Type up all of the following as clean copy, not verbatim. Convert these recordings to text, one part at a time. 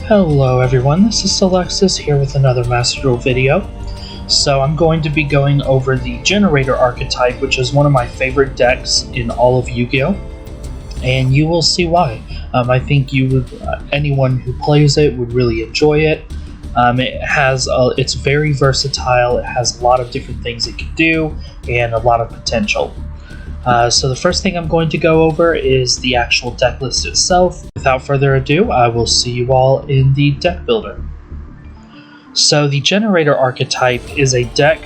Hello everyone, this is Alexis here with another Master Duel video. So I'm going to be going over the Generator archetype, which is one of my favorite decks in all of Yu-Gi-Oh! And you will see why. I think anyone who plays it would really enjoy it. It's very versatile, it has a lot of different things it can do, and a lot of potential. So the first thing I'm going to go over is the actual deck list itself. Without further ado, I will see you all in the deck builder. So the Generator archetype is a deck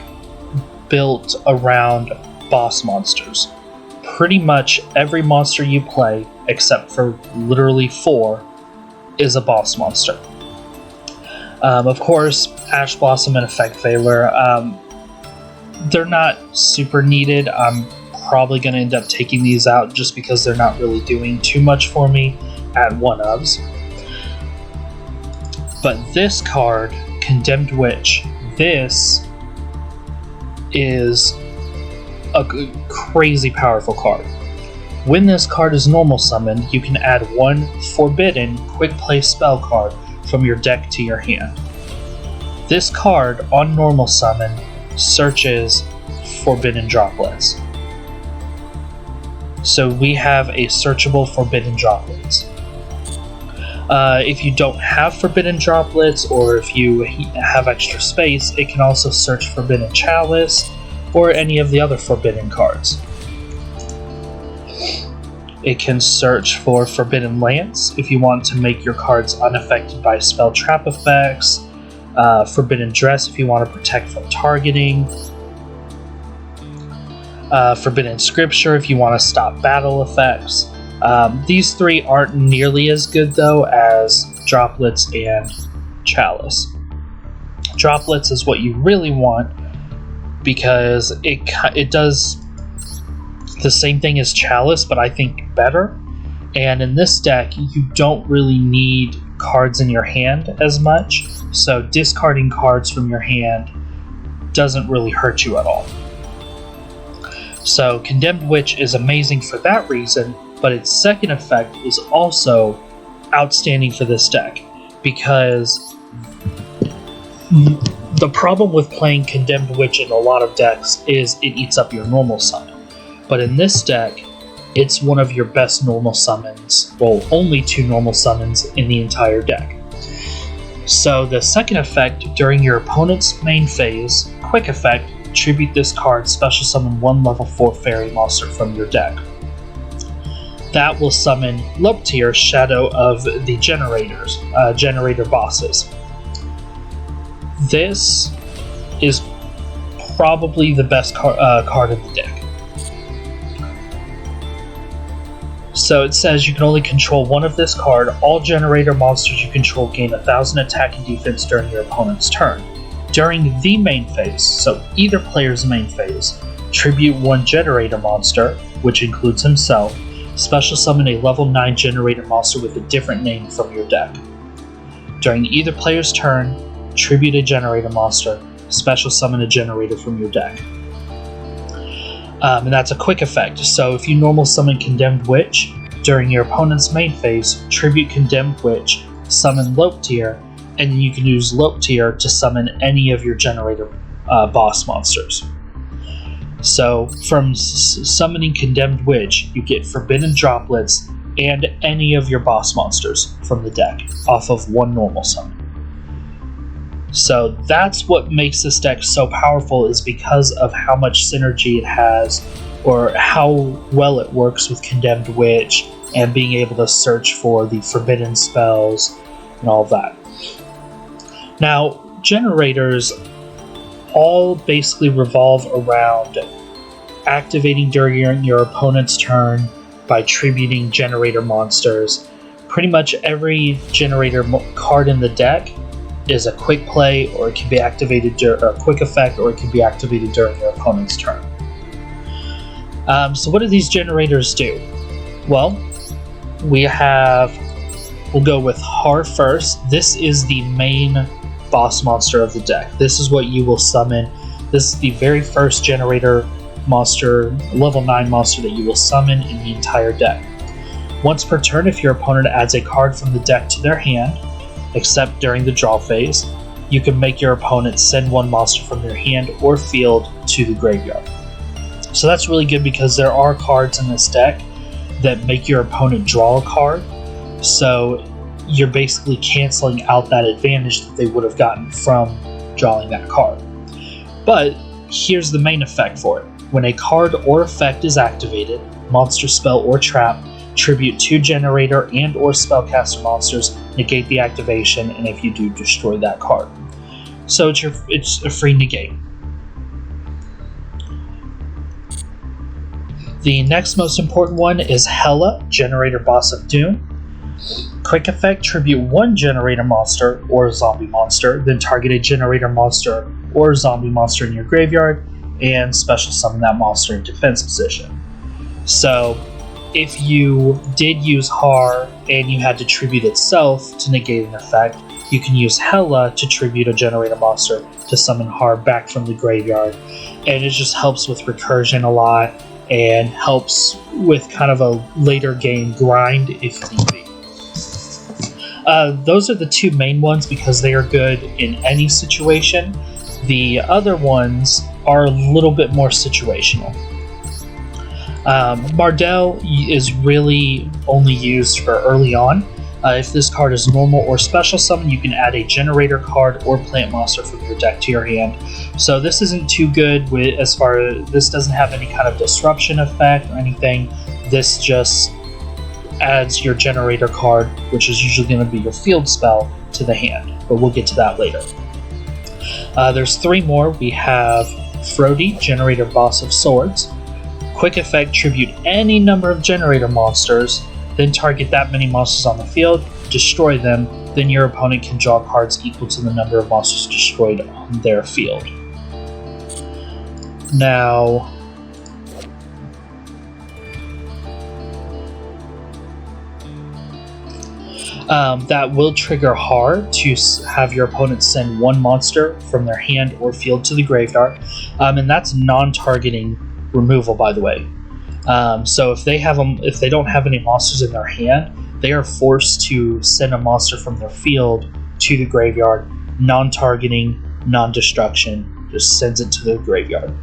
built around boss monsters. Pretty much every monster you play, except for literally 4, is a boss monster. Of course, Ash Blossom and Effect Veiler, they're not super needed. I'm probably going to end up taking these out just because they're not really doing too much for me at 1-ofs. But this card, Condemned Witch, this is a crazy powerful card. When this card is normal summoned, you can add 1 forbidden quick play spell card from your deck to your hand. This card, on normal summon, searches Forbidden Droplets. So we have a searchable Forbidden Droplets. If you don't have Forbidden Droplets, or if you have extra space, it can also search Forbidden Chalice, or any of the other Forbidden cards. It can search for Forbidden Lance if you want to make your cards unaffected by spell trap effects, Forbidden Dress if you want to protect from targeting, Forbidden Scripture if you want to stop battle effects. These 3 aren't nearly as good though as Droplets and Chalice. Droplets is what you really want because it does the same thing as Chalice, but I think better. And in this deck, you don't really need cards in your hand as much, so discarding cards from your hand doesn't really hurt you at all. So Condemned Witch is amazing for that reason, but its second effect is also outstanding for this deck, because the problem with playing Condemned Witch in a lot of decks is it eats up your normal summon. But in this deck, it's one of your best normal summons, well, only 2 normal summons in the entire deck. So the second effect, during your opponent's main phase, quick effect, tribute this card, special summon 1 level 4 fairy monster from your deck. That will summon low tier Shadow of the Generators, Generator bosses. This is probably the best card in the deck. So it says you can only control 1 of this card. All Generator monsters you control gain 1000 attack and defense during your opponent's turn. During the main phase, so either player's main phase, tribute 1 Generator monster, which includes himself, special summon a level 9 Generator monster with a different name from your deck. During either player's turn, tribute a Generator monster, special summon a Generator from your deck. And that's a quick effect, so if you normal summon Condemned Witch, during your opponent's main phase, tribute Condemned Witch, summon Low Tier, and then you can use Low Tier to summon any of your Generator boss monsters. So from summoning Condemned Witch, you get Forbidden Droplets and any of your boss monsters from the deck off of 1 normal summon. So that's what makes this deck so powerful, is because of how much synergy it has, or how well it works with Condemned Witch and being able to search for the forbidden spells and all that. Now, Generators all basically revolve around activating during your opponent's turn by tributing Generator monsters. Pretty much every Generator card in the deck is a quick play, or it can be activated during a quick effect, or it can be activated during your opponent's turn. So what do these Generators do? Well, we'll go with Har first. This is the main boss monster of the deck. This is what you will summon. This is the very first Generator monster, level 9 monster that you will summon in the entire deck. Once per turn, if your opponent adds a card from the deck to their hand, except during the draw phase. You can make your opponent send one monster from their hand or field to the graveyard. So that's really good because there are cards in this deck that make your opponent draw a card. So you're basically canceling out that advantage that they would have gotten from drawing that card. But here's the main effect for it. When a card or effect is activated, monster, spell, or trap, tribute 2 generator and or spellcaster monsters, negate the activation, and if you do, destroy that card. So it's a free negate. The next most important one is Hela, Generator Boss of Doom. Quick effect, tribute 1 generator monster or zombie monster, then target a generator monster or zombie monster in your graveyard, and special summon that monster in defense position. So if you did use Har and you had to tribute itself to negate an effect, you can use Hela to tribute a generator monster to summon Har back from the graveyard, and it just helps with recursion a lot and helps with kind of a later game grind if need be. Those are the 2 main ones because they are good in any situation. The other ones are a little bit more situational. Mardell is really only used for early on. If this card is normal or special summon, you can add a generator card or plant monster from your deck to your hand. So this isn't too good as far as this doesn't have any kind of disruption effect or anything. This just adds your generator card, which is usually going to be your field spell, to the hand, but we'll get to that later. There's 3 more. We have Frodi, Generator Boss of Swords. Quick effect, tribute any number of generator monsters, then target that many monsters on the field, destroy them, then your opponent can draw cards equal to the number of monsters destroyed on their field. Now, that will trigger Har to have your opponent send 1 monster from their hand or field to the graveyard, and that's non-targeting removal, by the way. So if they don't have any monsters in their hand, they are forced to send a monster from their field to the graveyard, non-targeting, non-destruction, just sends it to the graveyard.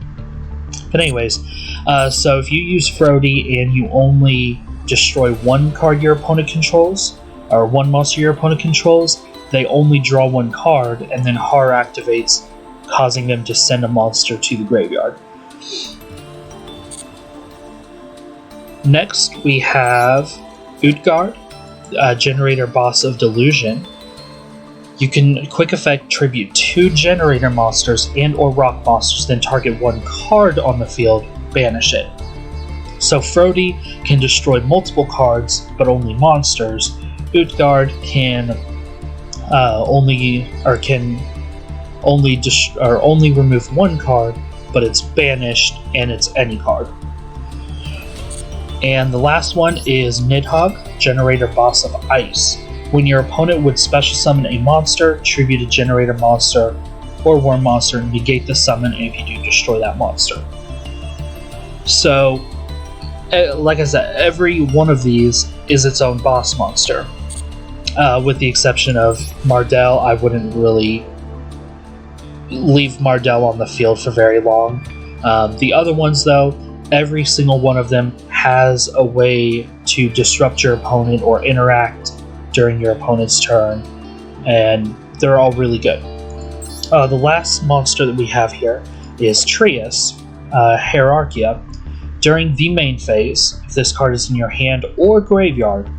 But anyways, so if you use Frodi and you only destroy 1 card your opponent controls, or 1 monster your opponent controls, they only draw 1 card, and then Har activates, causing them to send a monster to the graveyard. Next, we have Utgard, Generator Boss of Delusion. You can quick effect tribute 2 generator monsters and or rock monsters, then target 1 card on the field, banish it. So Frodi can destroy multiple cards, but only monsters. Utgard can only remove 1 card, but it's banished and it's any card. And the last one is Nidhogg, Generator Boss of Ice. When your opponent would special summon a monster, tribute a generator monster or worm monster, and negate the summon, and if you do, destroy that monster. So, like I said, every one of these is its own boss monster. With the exception of Mardell, I wouldn't really leave Mardell on the field for very long. The other ones, though, every single one of them has a way to disrupt your opponent or interact during your opponent's turn, and they're all really good. The last monster that we have here is Trias, Hierarchia. During the main phase, if this card is in your hand or graveyard,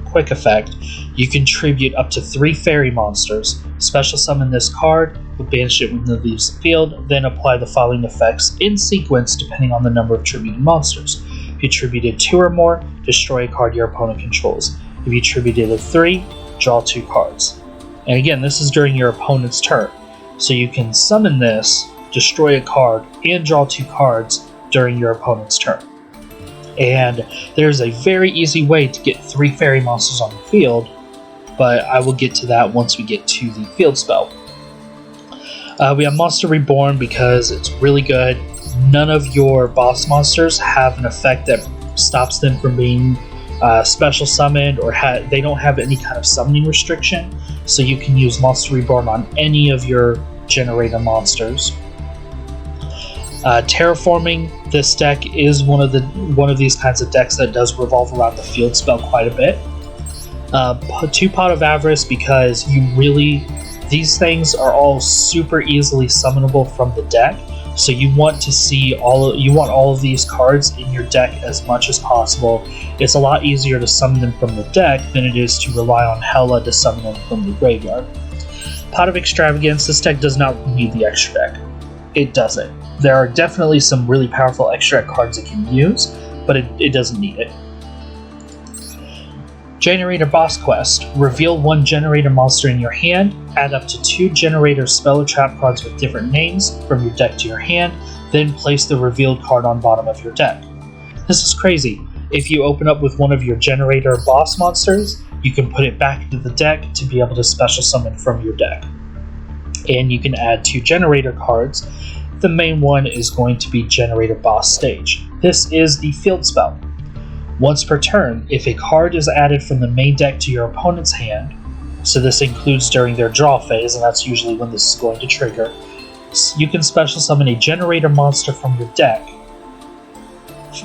quick effect, you can tribute up to 3 fairy monsters, special summon this card, but banish it when it leaves the field, then apply the following effects in sequence depending on the number of tributed monsters. If you tributed 2 or more, destroy a card your opponent controls. If you tributed 3, draw 2 cards. And again, this is during your opponent's turn, so you can summon this, destroy a card, and draw 2 cards during your opponent's turn. And there's a very easy way to get 3 fairy monsters on the field, but I will get to that once we get to the field spell. We have Monster Reborn because it's really good. None of your boss monsters have an effect that stops them from being special summoned, or they don't have any kind of summoning restriction. so you can use Monster Reborn on any of your Generator monsters. Terraforming this deck is one of these kinds of decks that does revolve around the field spell quite a bit. 2 Pot of Avarice, because these things are all super easily summonable from the deck, so you want all of these cards in your deck as much as possible. It's a lot easier to summon them from the deck than it is to rely on Hela to summon them from the graveyard. Pot of Extravagance, this deck does not need the extra deck. It doesn't. There are definitely some really powerful extra deck cards it can use, but it doesn't need it. Generator Boss Quest. Reveal 1 Generator monster in your hand, add up to 2 Generator spell or trap cards with different names from your deck to your hand, then place the revealed card on bottom of your deck. This is crazy. If you open up with one of your Generator boss monsters, you can put it back into the deck to be able to special summon from your deck. And you can add 2 Generator cards. The main one is going to be Generator Boss Stage. This is the field spell. Once per turn, if a card is added from the main deck to your opponent's hand, so this includes during their draw phase, and that's usually when this is going to trigger, you can special summon a Generator monster from your deck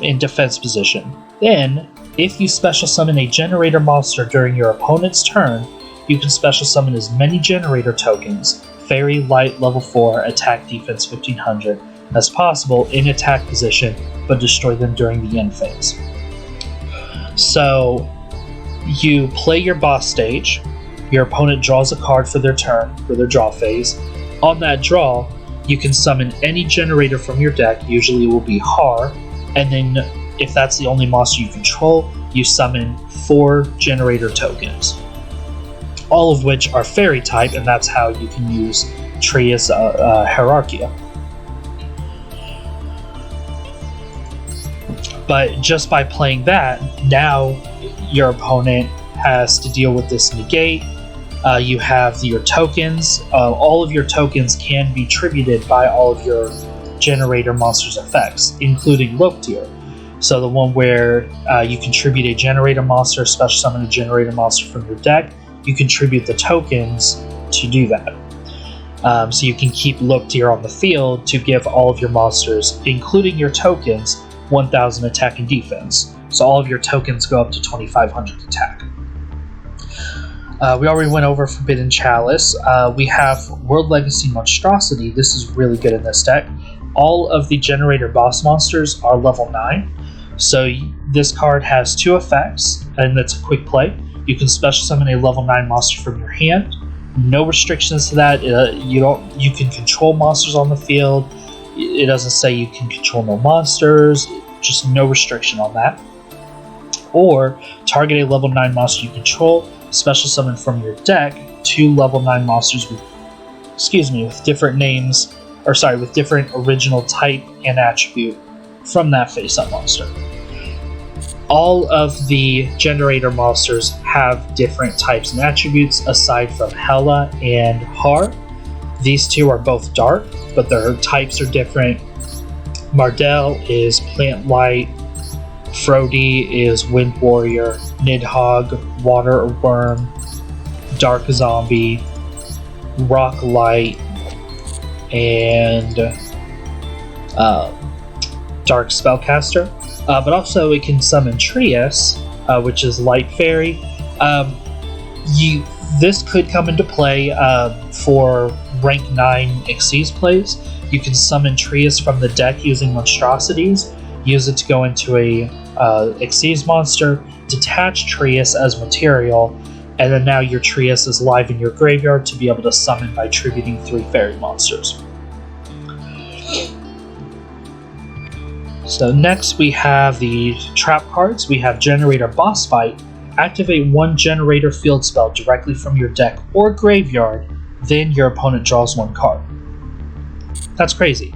in defense position. Then, if you special summon a Generator monster during your opponent's turn, you can special summon as many Generator tokens, Fairy, Light, level 4, attack, defense 1500, as possible in attack position, but destroy them during the end phase. So, you play your boss stage, your opponent draws a card for their turn, for their draw phase. On that draw, you can summon any Generator from your deck, usually it will be Har, and then if that's the only monster you control, you summon 4 Generator tokens. All of which are Fairy type, and that's how you can use Trias Hierarchia. But just by playing that, now your opponent has to deal with this negate. You have your tokens. All of your tokens can be tributed by all of your Generator monsters' effects, including Lopetier. So the one where you contribute a Generator monster, special summon a Generator monster from your deck, you contribute the tokens to do that. So you can keep Lopetier on the field to give all of your monsters, including your tokens, 1000 attack and defense. So all of your tokens go up to 2500 attack. We already went over Forbidden Chalice. We have World Legacy Monstrosity. This is really good in this deck. All of the Generator boss monsters are level 9. So this card has 2 effects, and that's a quick play. You can special summon a level 9 monster from your hand. No restrictions to that. You can control monsters on the field. It doesn't say you can control no monsters, just no restriction on that. Or target a level 9 monster you control, special summon from your deck 2 level 9 monsters with different names, with different original type and attribute from that face-up monster. All of the Generator monsters have different types and attributes aside from Hela and Har. These 2 are both dark, but their types are different. Mardell is Plant Light, Frody is Wind Warrior, Nidhogg, Water Worm, Dark Zombie, Rock Light, and Dark Spellcaster. But also it can summon Trias, which is Light Fairy. This could come into play for rank 9 Xyz plays. You can summon Trias from the deck using monstrosities, use it to go into a Xyz monster, detach Trias as material, and then now your Trias is live in your graveyard to be able to summon by tributing 3 fairy monsters. So next we have the trap cards. We have Generator Boss Fight. Activate 1 Generator field spell directly from your deck or graveyard, then your opponent draws 1 card. That's crazy.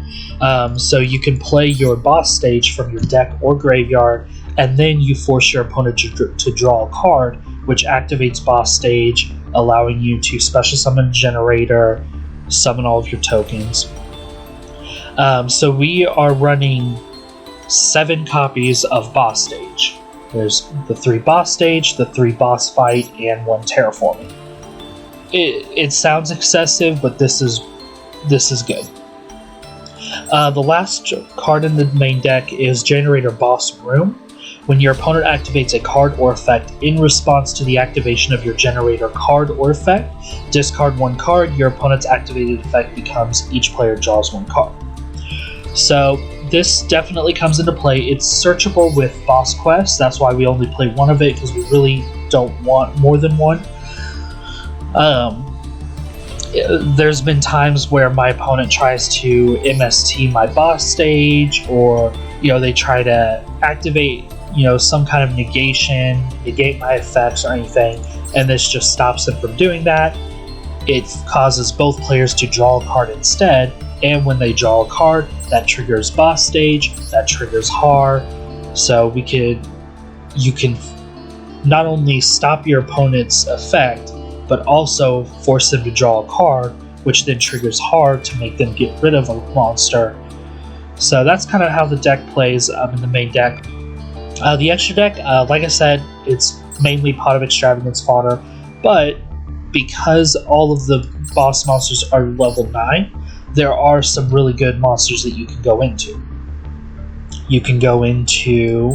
So you can play your boss stage from your deck or graveyard, and then you force your opponent to draw a card, which activates boss stage, allowing you to special summon Generator, summon all of your tokens. So we are running 7 copies of boss stage. There's the 3 boss stage, the 3 boss fight, and 1 terraforming. it sounds excessive, but this is good. The last card in the main deck is Generator Boss Room. When your opponent activates a card or effect in response to the activation of your generator card or effect, discard one card. Your opponent's activated effect becomes each player draws one card. So this definitely comes into play. It's searchable with boss quests. That's why we only play one of it, because we really don't want more than one. There's been times where my opponent tries to MST my boss stage, or they try to activate some kind of negate my effects or anything, and this just stops them from doing that. It causes both players to draw a card instead, and when they draw a card, that triggers boss stage, that triggers Har. So you can not only stop your opponent's effect, but also force them to draw a card, which then triggers Har to make them get rid of a monster. So that's kind of how the deck plays in the main deck. The extra deck, like I said, it's mainly Pot of Extravagance fodder, but because all of the boss monsters are level 9, there are some really good monsters that you can go into. You can go into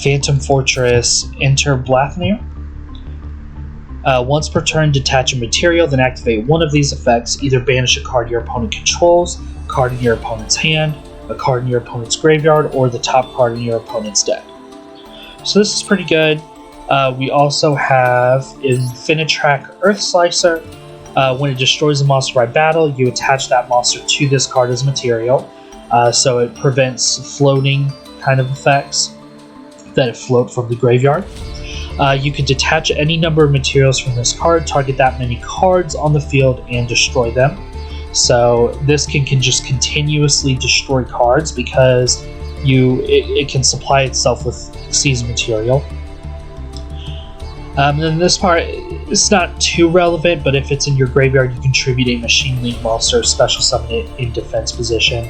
Phantom Fortress, enter Blathnir. Once per turn, detach a material, then activate one of these effects. Either banish a card your opponent controls, a card in your opponent's hand, a card in your opponent's graveyard, or the top card in your opponent's deck. So this is pretty good. We also have Infinitrack Earth Slicer. When it destroys a monster by battle, you attach that monster to this card as material. So it prevents floating kind of effects that float from the graveyard. You can detach any number of materials from this card, target that many cards on the field, and destroy them. So this can just continuously destroy cards because it can supply itself with Xyz material. Then this part is not too relevant, but if it's in your graveyard, you contribute a Machine Link monster, special summon it in defense position.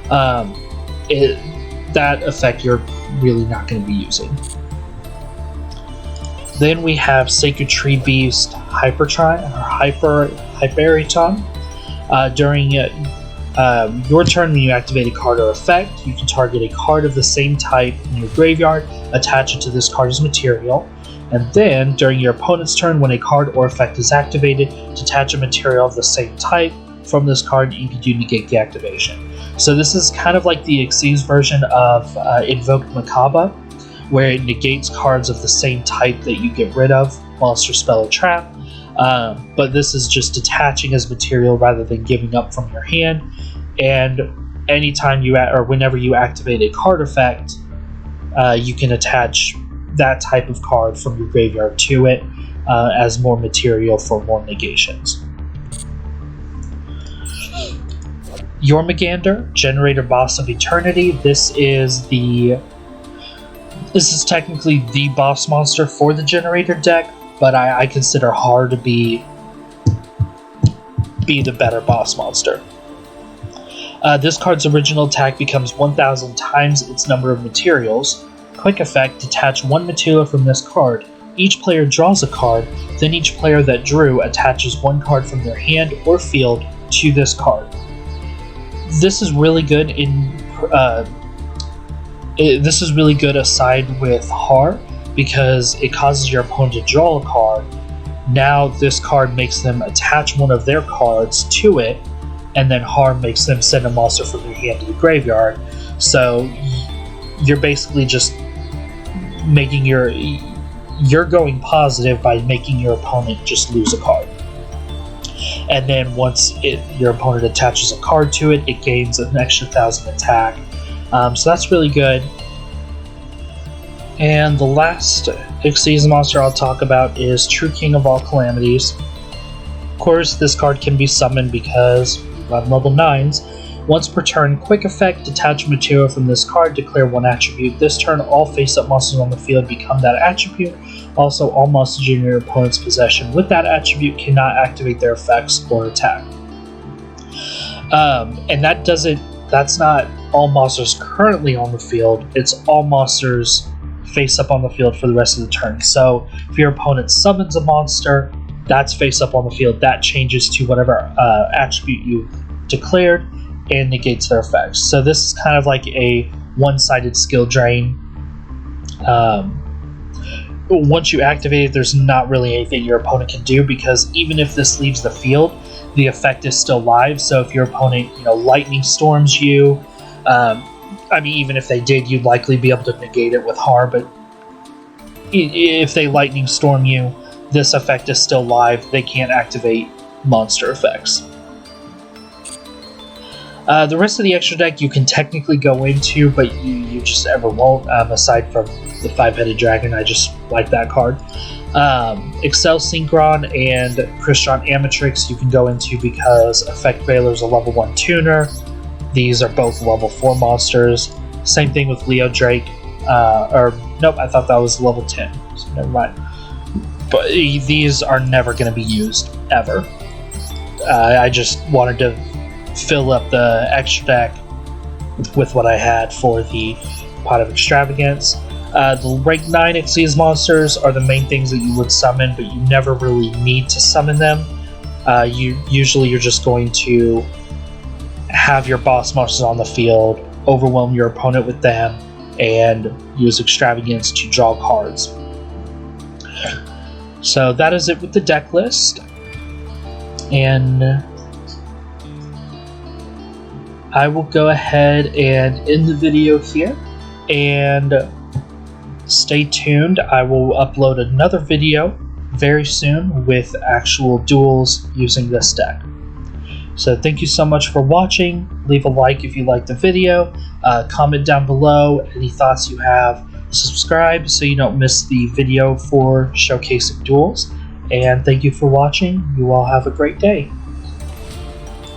That effect you're really not going to be using. Then we have Sacred Tree Beast Hyperiton. During your turn, when you activate a card or effect, you can target a card of the same type in your graveyard, attach it to this card as material, and then during your opponent's turn, when a card or effect is activated, detach a material of the same type from this card, and you can do negate the activation. So this is kind of like the Xyz version of Invoked Macabre, where it negates cards of the same type that you get rid of, monster, spell, or trap. But this is just detaching as material rather than giving up from your hand. And anytime whenever you activate a card effect, you can attach that type of card from your graveyard to it as more material for more negations. Jormungandr, Generator Boss of Eternity. This is technically the boss monster for the Generator deck, but I consider Har to be the better boss monster. This card's original attack becomes 1,000 times its number of materials. Quick effect, detach one material from this card. Each player draws a card, then each player that drew attaches one card from their hand or field to this card. This is really good this is really good aside with Har, because it causes your opponent to draw a card. Now this card makes them attach one of their cards to it, and then Har makes them send a monster from their hand to the graveyard. So you're basically just making you're going positive by making your opponent just lose a card. And then once your opponent attaches a card to it, it gains an extra 1,000 attack. So that's really good. And the last Xyz monster I'll talk about is True King of All Calamities. Of course, this card can be summoned because on level 9s. Once per turn, quick effect, detach material from this card, declare one attribute. This turn, all face-up monsters on the field become that attribute. Also, all monsters in your opponent's possession with that attribute cannot activate their effects or attack. And that's not all monsters currently on the field, it's all monsters face up on the field for the rest of the turn. So if your opponent summons a monster, that's face up on the field. That changes to whatever attribute you declared and negates their effects. So this is kind of like a one-sided skill drain. Once you activate it, there's not really anything your opponent can do, because even if this leaves the field, the effect is still live. So if your opponent, lightning storms you, even if they did, you'd likely be able to negate it with Har, but if they lightning storm you, this effect is still live. They can't activate monster effects. The rest of the extra deck you can technically go into, but you just ever won't, aside from the 5-headed dragon. I just like that card. Excel Synchron and Crystron Amatrix you can go into because Effect Veiler is a level 1 tuner. These are both level 4 monsters. Same thing with Leo Drake. Nope, I thought that was level 10, so never mind. But these are never going to be used, ever. I just wanted to fill up the extra deck with what I had for the Pot of Extravagance. The rank 9 Xyz monsters are the main things that you would summon, but you never really need to summon them. You're just going to have your boss monsters on the field, overwhelm your opponent with them, and use Extravagance to draw cards. So that is it with the deck list, and I will go ahead and end the video here, and stay tuned. I will upload another video very soon with actual duels using this deck. So thank you so much for watching. Leave a like if you liked the video. Comment down below any thoughts you have. Subscribe so you don't miss the video for showcasing duels. And thank you for watching. You all have a great day.